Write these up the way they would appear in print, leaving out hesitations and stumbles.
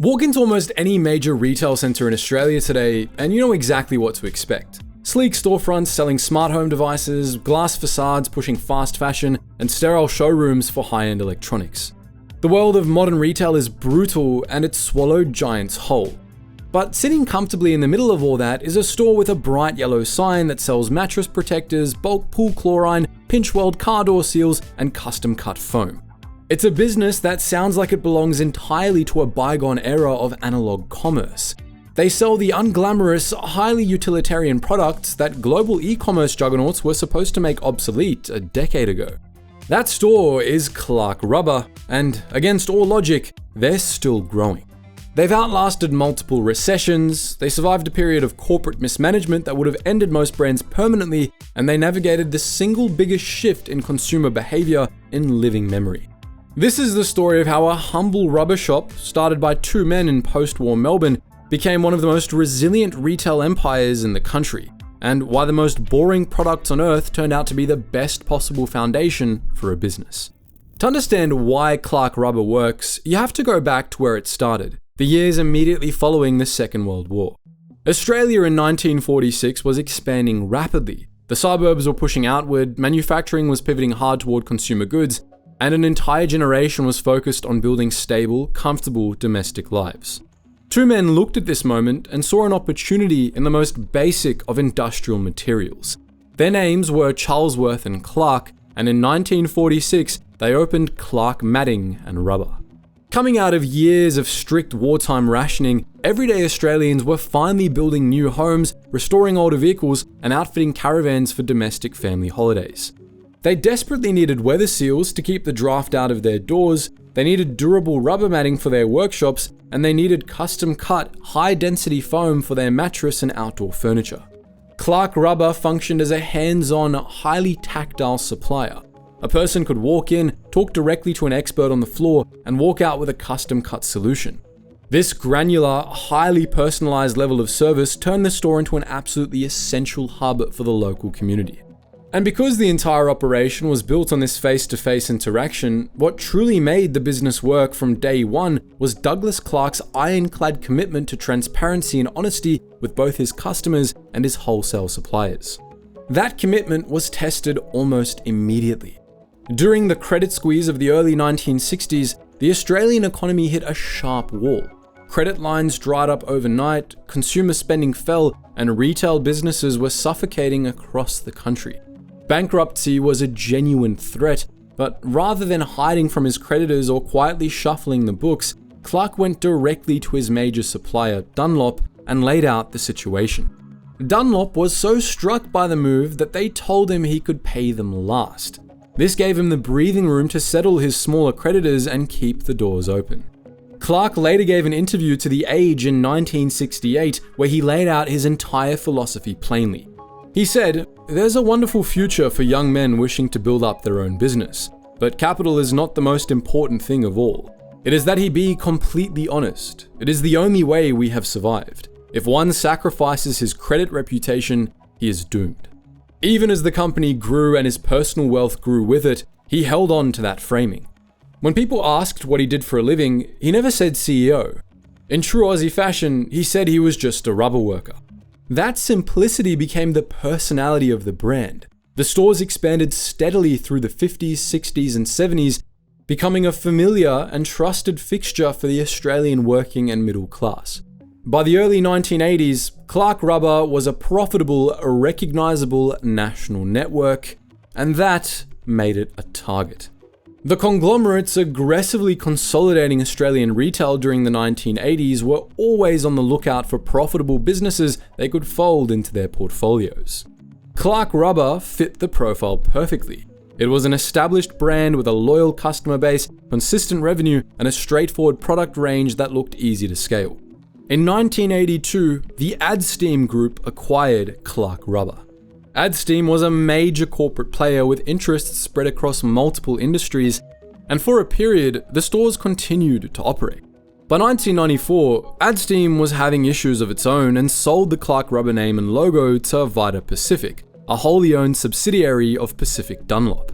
Walk into almost any major retail centre in Australia today, and you know exactly what to expect. Sleek storefronts selling smart home devices, glass facades pushing fast fashion, and sterile showrooms for high-end electronics. The world of modern retail is brutal, and it's swallowed giants whole. But sitting comfortably in the middle of all that is a store with a bright yellow sign that sells mattress protectors, bulk pool chlorine, pinch-weld car door seals, and custom-cut foam. It's a business that sounds like it belongs entirely to a bygone era of analog commerce. They sell the unglamorous, highly utilitarian products that global e-commerce juggernauts were supposed to make obsolete a decade ago. That store is Clark Rubber, and against all logic, they're still growing. They've outlasted multiple recessions, they survived a period of corporate mismanagement that would have ended most brands permanently, and they navigated the single biggest shift in consumer behavior in living memory. This is the story of how a humble rubber shop, started by two men in postwar Melbourne, became one of the most resilient retail empires in the country, and why the most boring products on earth turned out to be the best possible foundation for a business. To understand why Clark Rubber works, you have to go back to where it started, the years immediately following the Second World War. Australia in 1946 was expanding rapidly. The suburbs were pushing outward, manufacturing was pivoting hard toward consumer goods, and an entire generation was focused on building stable, comfortable domestic lives. Two men looked at this moment and saw an opportunity in the most basic of industrial materials. Their names were Charlesworth and Clark, and in 1946, they opened Clark Matting and Rubber. Coming out of years of strict wartime rationing, everyday Australians were finally building new homes, restoring older vehicles, and outfitting caravans for domestic family holidays. They desperately needed weather seals to keep the draft out of their doors, they needed durable rubber matting for their workshops, and they needed custom-cut, high-density foam for their mattress and outdoor furniture. Clark Rubber functioned as a hands-on, highly tactile supplier. A person could walk in, talk directly to an expert on the floor, and walk out with a custom-cut solution. This granular, highly personalized level of service turned the store into an absolutely essential hub for the local community. And because the entire operation was built on this face-to-face interaction, what truly made the business work from day one was Douglas Clark's ironclad commitment to transparency and honesty with both his customers and his wholesale suppliers. That commitment was tested almost immediately. During the credit squeeze of the early 1960s, the Australian economy hit a sharp wall. Credit lines dried up overnight, consumer spending fell, and retail businesses were suffocating across the country. Bankruptcy was a genuine threat, but rather than hiding from his creditors or quietly shuffling the books, Clark went directly to his major supplier, Dunlop, and laid out the situation. Dunlop was so struck by the move that they told him he could pay them last. This gave him the breathing room to settle his smaller creditors and keep the doors open. Clark later gave an interview to The Age in 1968 where he laid out his entire philosophy plainly. He said, "There's a wonderful future for young men wishing to build up their own business, but capital is not the most important thing of all. It is that he be completely honest. It is the only way we have survived. If one sacrifices his credit reputation, he is doomed." Even as the company grew and his personal wealth grew with it, he held on to that framing. When people asked what he did for a living, he never said CEO. In true Aussie fashion, he said he was just a rubber worker. That simplicity became the personality of the brand. The stores expanded steadily through the 50s, 60s, and 70s, becoming a familiar and trusted fixture for the Australian working and middle class. By the early 1980s, Clark Rubber was a profitable, recognizable national network, and that made it a target. The conglomerates aggressively consolidating Australian retail during the 1980s were always on the lookout for profitable businesses they could fold into their portfolios. Clark Rubber fit the profile perfectly. It was an established brand with a loyal customer base, consistent revenue, and a straightforward product range that looked easy to scale. In 1982, the Adsteam Group acquired Clark Rubber. Adsteam was a major corporate player with interests spread across multiple industries, and for a period, the stores continued to operate. By 1994, Adsteam was having issues of its own and sold the Clark Rubber name and logo to Vita Pacific, a wholly owned subsidiary of Pacific Dunlop.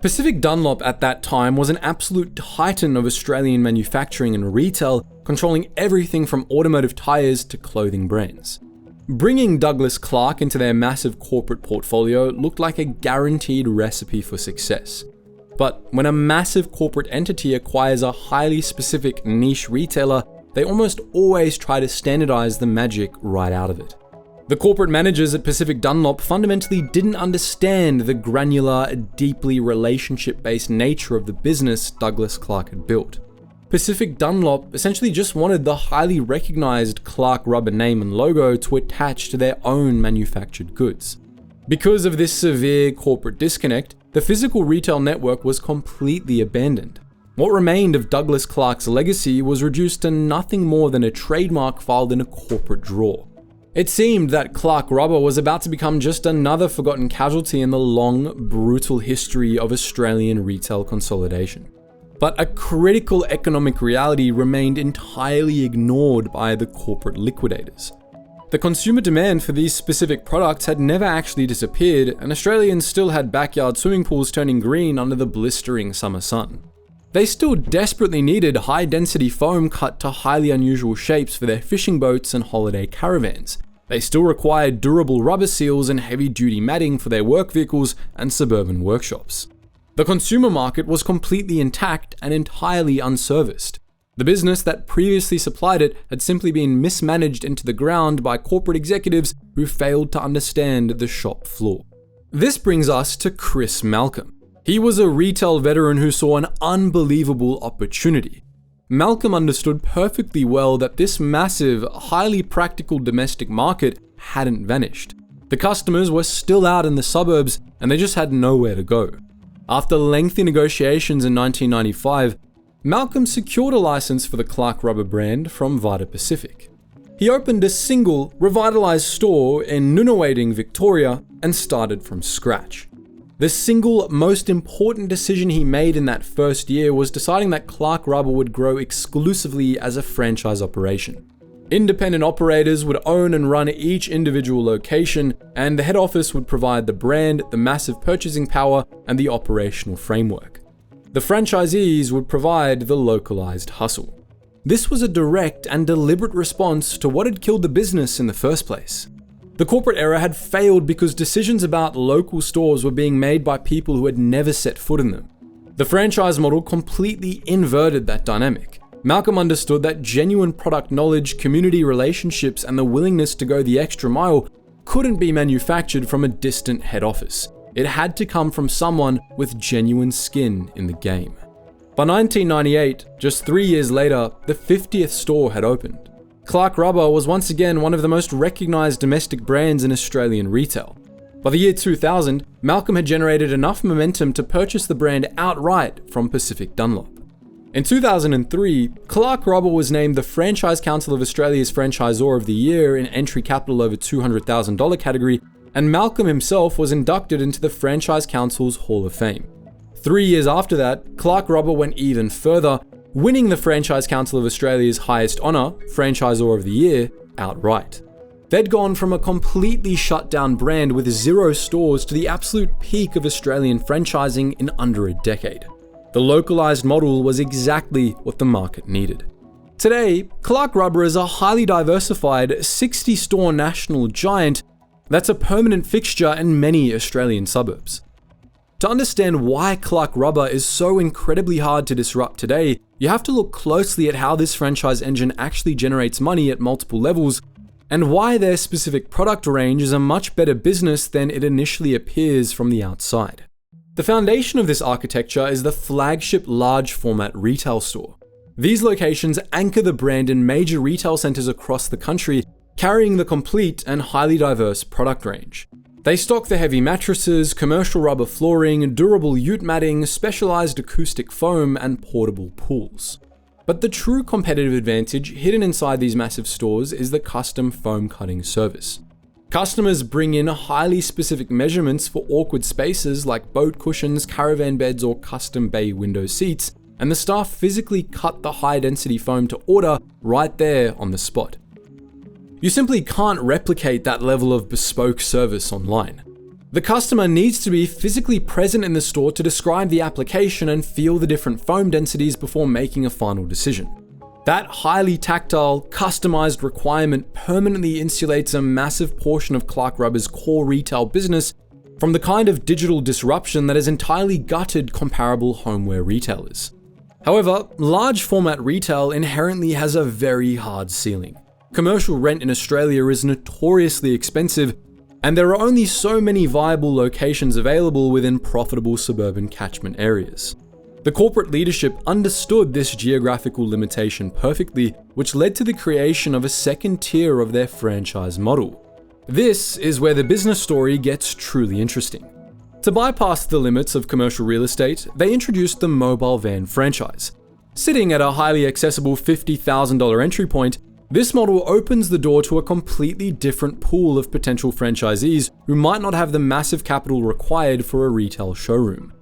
Pacific Dunlop at that time was an absolute titan of Australian manufacturing and retail, controlling everything from automotive tires to clothing brands. Bringing Douglas Clark into their massive corporate portfolio looked like a guaranteed recipe for success. But when a massive corporate entity acquires a highly specific niche retailer, they almost always try to standardize the magic right out of it. The corporate managers at Pacific Dunlop fundamentally didn't understand the granular, deeply relationship-based nature of the business Douglas Clark had built. Pacific Dunlop essentially just wanted the highly recognized Clark rubber name and logo to attach to their own manufactured goods. Because of this severe corporate disconnect, the physical retail network was completely abandoned. What remained of Douglas Clark's legacy was reduced to nothing more than a trademark filed in a corporate drawer. It seemed that Clark Rubber was about to become just another forgotten casualty in the long, brutal history of Australian retail consolidation. But a critical economic reality remained entirely ignored by the corporate liquidators. The consumer demand for these specific products had never actually disappeared, and Australians still had backyard swimming pools turning green under the blistering summer sun. They still desperately needed high-density foam cut to highly unusual shapes for their fishing boats and holiday caravans. They still required durable rubber seals and heavy-duty matting for their work vehicles and suburban workshops. The consumer market was completely intact and entirely unserviced. The business that previously supplied it had simply been mismanaged into the ground by corporate executives who failed to understand the shop floor. This brings us to Chris Malcolm. He was a retail veteran who saw an unbelievable opportunity. Malcolm understood perfectly well that this massive, highly practical domestic market hadn't vanished. The customers were still out in the suburbs and they just had nowhere to go. After lengthy negotiations in 1995, Malcolm secured a license for the Clark Rubber brand from Vita Pacific. He opened a single, revitalized store in Nunawading, Victoria, and started from scratch. The single most important decision he made in that first year was deciding that Clark Rubber would grow exclusively as a franchise operation. Independent operators would own and run each individual location, and the head office would provide the brand, the massive purchasing power, and the operational framework. The franchisees would provide the localized hustle. This was a direct and deliberate response to what had killed the business in the first place. The corporate era had failed because decisions about local stores were being made by people who had never set foot in them. The franchise model completely inverted that dynamic. Malcolm understood that genuine product knowledge, community relationships, and the willingness to go the extra mile couldn't be manufactured from a distant head office. It had to come from someone with genuine skin in the game. By 1998, just 3 years later, the 50th store had opened. Clark Rubber was once again one of the most recognized domestic brands in Australian retail. By the year 2000, Malcolm had generated enough momentum to purchase the brand outright from Pacific Dunlop. In 2003, Clark Rubber was named the Franchise Council of Australia's Franchisor of the Year in entry capital over $200,000 category, and Malcolm himself was inducted into the Franchise Council's Hall of Fame. 3 years after that, Clark Rubber went even further, winning the Franchise Council of Australia's highest honour, Franchisor of the Year, outright. They'd gone from a completely shut down brand with 0 stores to the absolute peak of Australian franchising in under a decade. The localized model was exactly what the market needed. Today, Clark Rubber is a highly diversified 60-store national giant that's a permanent fixture in many Australian suburbs. To understand why Clark Rubber is so incredibly hard to disrupt today, you have to look closely at how this franchise engine actually generates money at multiple levels, and why their specific product range is a much better business than it initially appears from the outside. The foundation of this architecture is the flagship large format retail store. These locations anchor the brand in major retail centers across the country, carrying the complete and highly diverse product range. They stock the heavy mattresses, commercial rubber flooring, durable ute matting, specialized acoustic foam, and portable pools. But the true competitive advantage hidden inside these massive stores is the custom foam cutting service. Customers bring in highly specific measurements for awkward spaces like boat cushions, caravan beds, or custom bay window seats, and the staff physically cut the high-density foam to order right there on the spot. You simply can't replicate that level of bespoke service online. The customer needs to be physically present in the store to describe the application and feel the different foam densities before making a final decision. That highly tactile, customized requirement permanently insulates a massive portion of Clark Rubber's core retail business from the kind of digital disruption that has entirely gutted comparable homeware retailers. However, large format retail inherently has a very hard ceiling. Commercial rent in Australia is notoriously expensive, and there are only so many viable locations available within profitable suburban catchment areas. The corporate leadership understood this geographical limitation perfectly, which led to the creation of a second tier of their franchise model. This is where the business story gets truly interesting. To bypass the limits of commercial real estate, they introduced the mobile van franchise. Sitting at a highly accessible $50,000 entry point, this model opens the door to a completely different pool of potential franchisees who might not have the massive capital required for a retail showroom.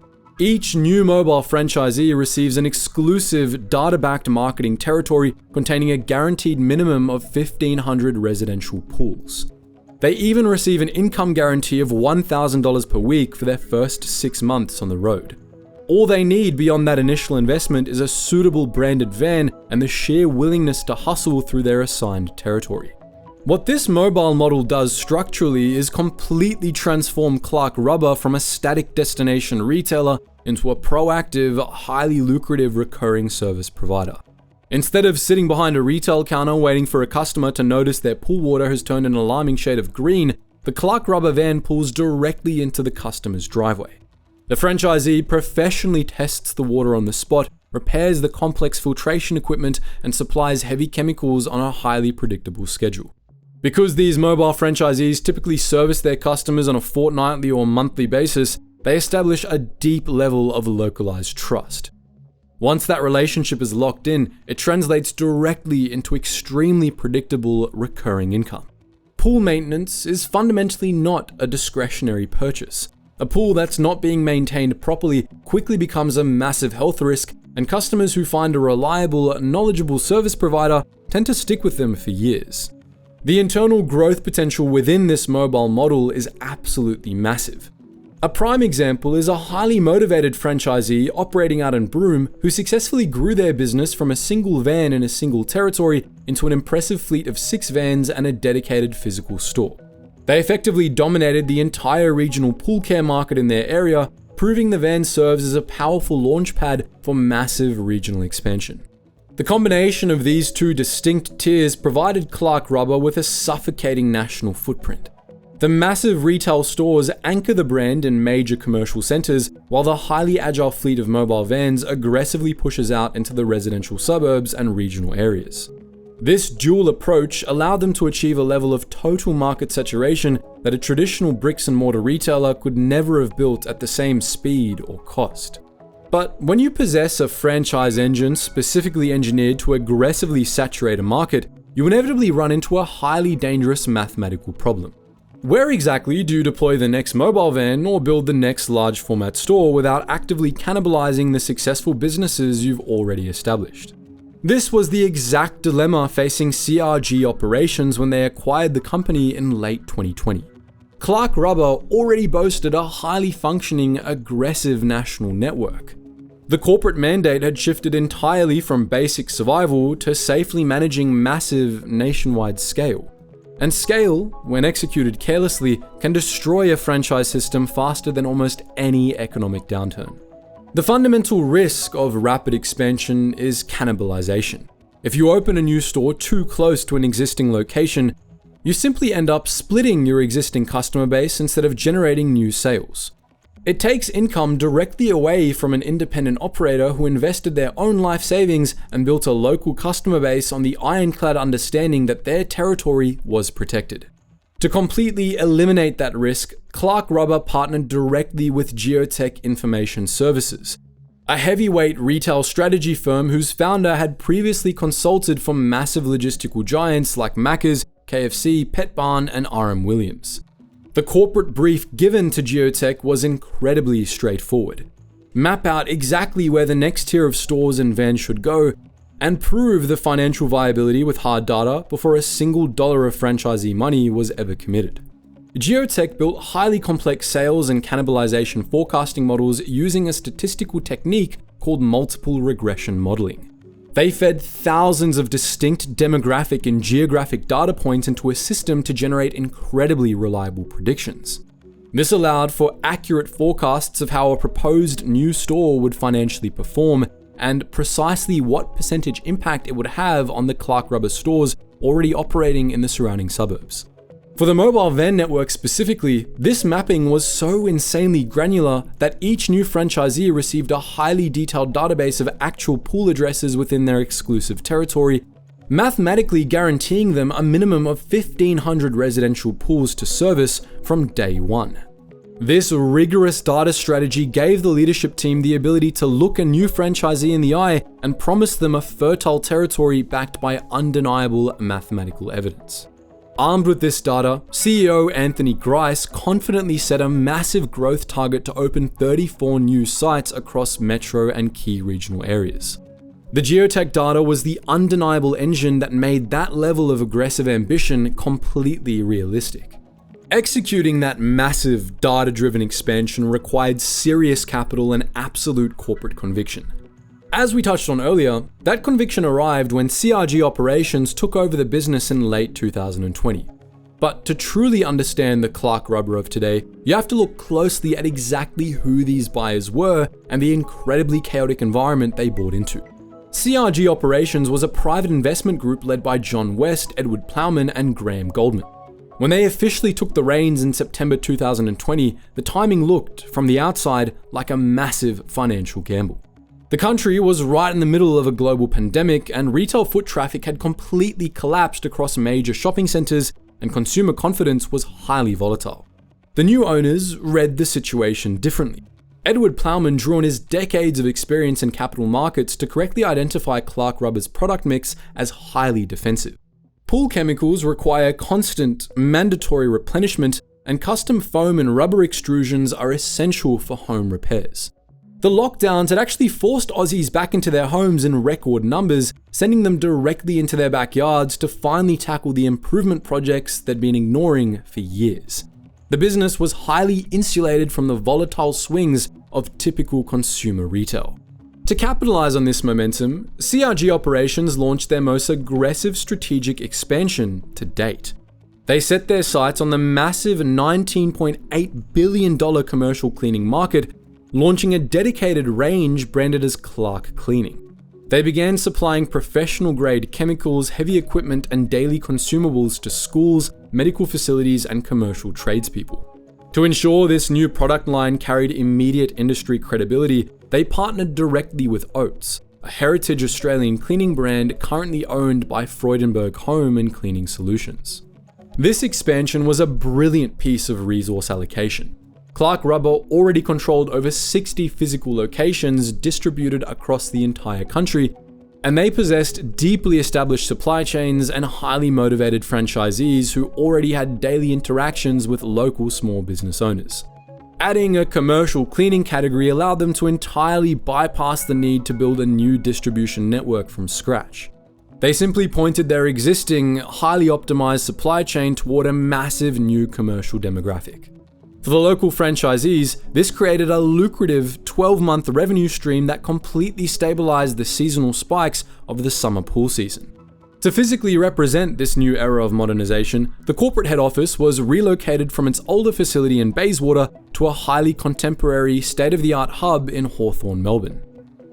Each new mobile franchisee receives an exclusive data-backed marketing territory containing a guaranteed minimum of 1,500 residential pools. They even receive an income guarantee of $1,000 per week for their first 6 months on the road. All they need beyond that initial investment is a suitable branded van and the sheer willingness to hustle through their assigned territory. What this mobile model does structurally is completely transform Clark Rubber from a static destination retailer into a proactive, highly lucrative recurring service provider. Instead of sitting behind a retail counter waiting for a customer to notice their pool water has turned an alarming shade of green, the Clark Rubber van pulls directly into the customer's driveway. The franchisee professionally tests the water on the spot, repairs the complex filtration equipment, and supplies heavy chemicals on a highly predictable schedule. Because these mobile franchisees typically service their customers on a fortnightly or monthly basis, they establish a deep level of localized trust. Once that relationship is locked in, it translates directly into extremely predictable recurring income. Pool maintenance is fundamentally not a discretionary purchase. A pool that's not being maintained properly quickly becomes a massive health risk, and customers who find a reliable, knowledgeable service provider tend to stick with them for years. The internal growth potential within this mobile model is absolutely massive. A prime example is a highly motivated franchisee operating out in Broome who successfully grew their business from a single van in a single territory into an impressive fleet of 6 vans and a dedicated physical store. They effectively dominated the entire regional pool care market in their area, proving the van serves as a powerful launchpad for massive regional expansion. The combination of these two distinct tiers provided Clark Rubber with a suffocating national footprint. The massive retail stores anchor the brand in major commercial centers, while the highly agile fleet of mobile vans aggressively pushes out into the residential suburbs and regional areas. This dual approach allowed them to achieve a level of total market saturation that a traditional bricks and mortar retailer could never have built at the same speed or cost. But when you possess a franchise engine specifically engineered to aggressively saturate a market, you inevitably run into a highly dangerous mathematical problem. Where exactly do you deploy the next mobile van or build the next large format store without actively cannibalizing the successful businesses you've already established? This was the exact dilemma facing CRG Operations when they acquired the company in late 2020. Clark Rubber already boasted a highly functioning, aggressive national network. The corporate mandate had shifted entirely from basic survival to safely managing massive nationwide scale. And scale, when executed carelessly, can destroy a franchise system faster than almost any economic downturn. The fundamental risk of rapid expansion is cannibalization. If you open a new store too close to an existing location, you simply end up splitting your existing customer base instead of generating new sales. It takes income directly away from an independent operator who invested their own life savings and built a local customer base on the ironclad understanding that their territory was protected. To completely eliminate that risk, Clark Rubber partnered directly with Geotech Information Services, a heavyweight retail strategy firm whose founder had previously consulted for massive logistical giants like Macca's, KFC, Pet Barn, and RM Williams. The corporate brief given to Geotech was incredibly straightforward. Map out exactly where the next tier of stores and vans should go, and prove the financial viability with hard data before a single dollar of franchisee money was ever committed. Geotech built highly complex sales and cannibalization forecasting models using a statistical technique called multiple regression modeling. They fed thousands of distinct demographic and geographic data points into a system to generate incredibly reliable predictions. This allowed for accurate forecasts of how a proposed new store would financially perform and precisely what percentage impact it would have on the Clark Rubber stores already operating in the surrounding suburbs. For the mobile van network specifically, this mapping was so insanely granular that each new franchisee received a highly detailed database of actual pool addresses within their exclusive territory, mathematically guaranteeing them a minimum of 1,500 residential pools to service from day one. This rigorous data strategy gave the leadership team the ability to look a new franchisee in the eye and promise them a fertile territory backed by undeniable mathematical evidence. Armed with this data, CEO Anthony Grice confidently set a massive growth target to open 34 new sites across metro and key regional areas. The geotech data was the undeniable engine that made that level of aggressive ambition completely realistic. Executing that massive data-driven expansion required serious capital and absolute corporate conviction. As we touched on earlier, that conviction arrived when CRG Operations took over the business in late 2020. But to truly understand the Clark Rubber of today, you have to look closely at exactly who these buyers were and the incredibly chaotic environment they bought into. CRG Operations was a private investment group led by John West, Edward Plowman, and Graham Goldman. When they officially took the reins in September 2020, the timing looked, from the outside, like a massive financial gamble. The country was right in the middle of a global pandemic, and retail foot traffic had completely collapsed across major shopping centers, and consumer confidence was highly volatile. The new owners read the situation differently. Edward Plowman drew on his decades of experience in capital markets to correctly identify Clark Rubber's product mix as highly defensive. Pool chemicals require constant, mandatory replenishment, and custom foam and rubber extrusions are essential for home repairs. The lockdowns had actually forced Aussies back into their homes in record numbers, sending them directly into their backyards to finally tackle the improvement projects they'd been ignoring for years. The business was highly insulated from the volatile swings of typical consumer retail. To capitalize on this momentum, CRG Operations launched their most aggressive strategic expansion to date. They set their sights on the massive $19.8 billion commercial cleaning market, launching a dedicated range branded as Clark Cleaning. They began supplying professional-grade chemicals, heavy equipment, and daily consumables to schools, medical facilities, and commercial tradespeople. To ensure this new product line carried immediate industry credibility, they partnered directly with Oates, a heritage Australian cleaning brand currently owned by Freudenberg Home and Cleaning Solutions. This expansion was a brilliant piece of resource allocation. Clark Rubber already controlled over 60 physical locations distributed across the entire country, and they possessed deeply established supply chains and highly motivated franchisees who already had daily interactions with local small business owners. Adding a commercial cleaning category allowed them to entirely bypass the need to build a new distribution network from scratch. They simply pointed their existing, highly optimized supply chain toward a massive new commercial demographic. For the local franchisees, this created a lucrative 12-month revenue stream that completely stabilized the seasonal spikes of the summer pool season. To physically represent this new era of modernization, the corporate head office was relocated from its older facility in Bayswater to a highly contemporary, state-of-the-art hub in Hawthorn, Melbourne.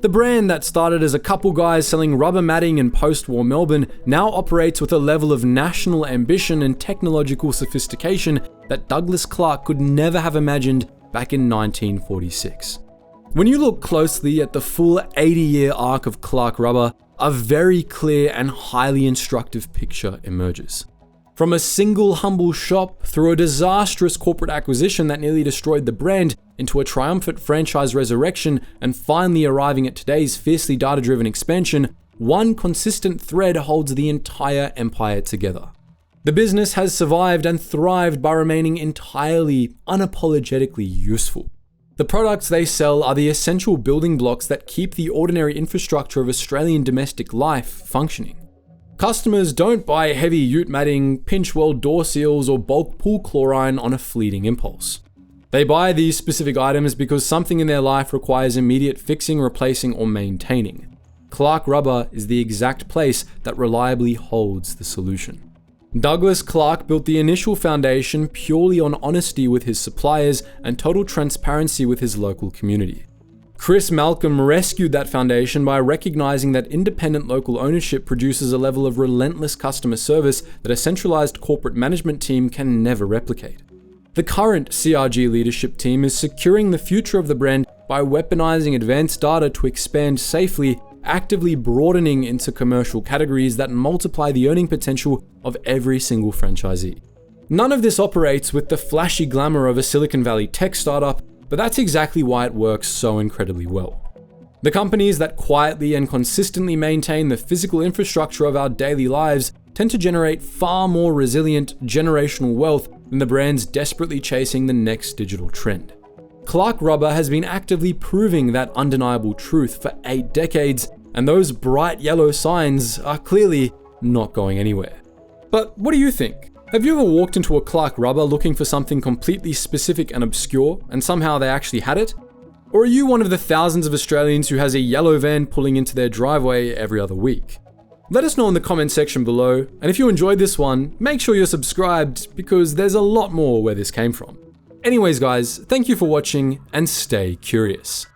The brand that started as a couple guys selling rubber matting in post-war Melbourne now operates with a level of national ambition and technological sophistication that Douglas Clark could never have imagined back in 1946. When you look closely at the full 80-year arc of Clark Rubber, a very clear and highly instructive picture emerges. From a single humble shop through a disastrous corporate acquisition that nearly destroyed the brand into a triumphant franchise resurrection and finally arriving at today's fiercely data-driven expansion, one consistent thread holds the entire empire together. The business has survived and thrived by remaining entirely, unapologetically useful. The products they sell are the essential building blocks that keep the ordinary infrastructure of Australian domestic life functioning. Customers don't buy heavy ute matting, pinch weld door seals, or bulk pool chlorine on a fleeting impulse. They buy these specific items because something in their life requires immediate fixing, replacing, or maintaining. Clark Rubber is the exact place that reliably holds the solution. Douglas Clark built the initial foundation purely on honesty with his suppliers and total transparency with his local community. Chris Malcolm rescued that foundation by recognizing that independent local ownership produces a level of relentless customer service that a centralized corporate management team can never replicate. The current CRG leadership team is securing the future of the brand by weaponizing advanced data to expand safely, actively broadening into commercial categories that multiply the earning potential of every single franchisee. None of this operates with the flashy glamour of a Silicon Valley tech startup, but that's exactly why it works so incredibly well. The companies that quietly and consistently maintain the physical infrastructure of our daily lives tend to generate far more resilient generational wealth than the brands desperately chasing the next digital trend. Clark Rubber has been actively proving that undeniable truth for 8 decades, and those bright yellow signs are clearly not going anywhere. But what do you think? Have you ever walked into a Clark Rubber looking for something completely specific and obscure, and somehow they actually had it? Or are you one of the thousands of Australians who has a yellow van pulling into their driveway every other week? Let us know in the comment section below, and if you enjoyed this one, make sure you're subscribed because there's a lot more where this came from. Anyways guys, thank you for watching and stay curious.